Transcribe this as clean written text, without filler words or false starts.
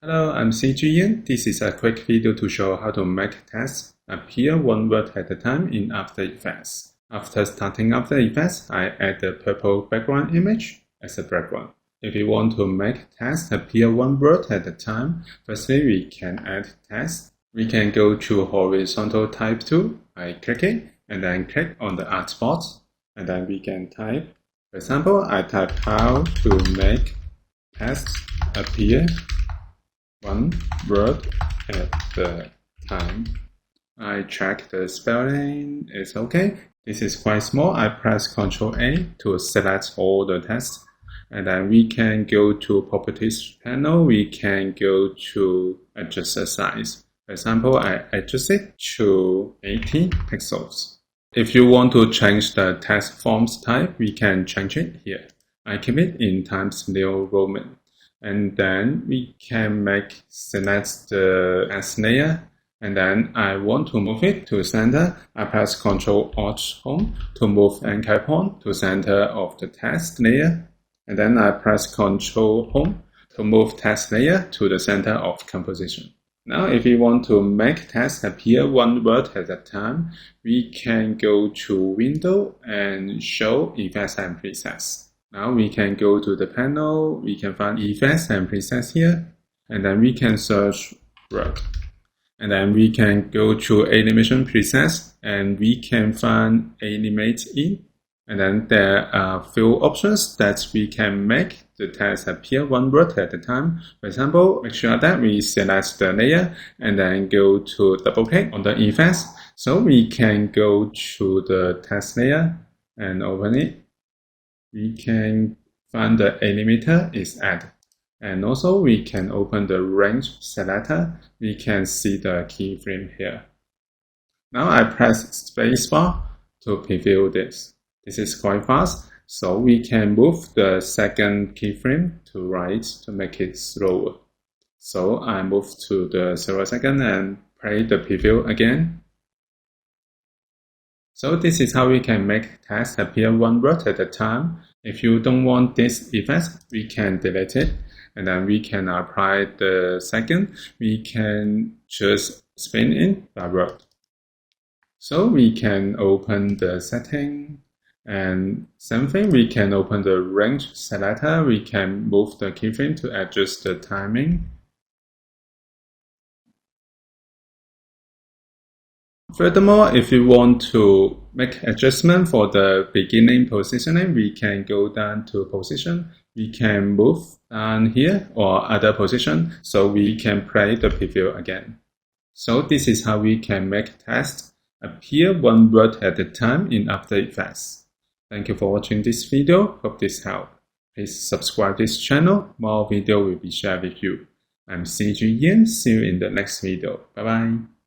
Hello, I'm CG Yin. This is a quick video to show how to make text appear one word at a time in After Effects. After starting After Effects, I add the purple background image as a background. If you want to make text appear one word at a time, firstly we can add text. We can go to horizontal type tool. I click it and then click on the artboard and then we can type. For example, I type how to make text appear one word at the time. I check the spelling is okay. This is quite small. I press Ctrl A to select all the text. And then we can go to Properties panel. We can go to adjust the size. For example, I adjust it to 80 pixels. If you want to change the text fonts type, we can change it here. I keep it in Times New Roman. And then we can select the text layer, and then I want to move it to center. I press Ctrl Alt Home to move anchor point to center of the text layer, and then I press Ctrl Home to move text layer to the center of composition. Now, if we want to make text appear one word at a time, we can go to Window and Show Effects and Presets. Now we can go to the panel, we can find Effects and Presets here, and then we can search Word. And then we can go to Animation Presets, and we can find Animate In. And then there are few options that we can make the text appear one word at a time. For example, make sure that we select the layer, and then go to double click on the effects. So we can go to the text layer and open it. We can find the animator is added. And also we can open the range selector. We can see the keyframe here. Now I press spacebar to preview this. This is quite fast, so we can move the second keyframe to right to make it slower. So I move to the 0 second and play the preview again. So this is how we can make text appear one word at a time. If you don't want this effect, we can delete it. And then we can apply the second. We can just spin in the word. So we can open the setting. And same thing, we can open the range selector. We can move the keyframe to adjust the timing. Furthermore, if you want to make adjustment for the beginning positioning, we can go down to position. We can move down here or other position, so we can play the preview again. So this is how we can make text appear one word at a time in After Effects. Thank you for watching this video. Hope this helped. Please subscribe this channel. More video will be shared with you. I'm CG Yin. See you in the next video. Bye bye.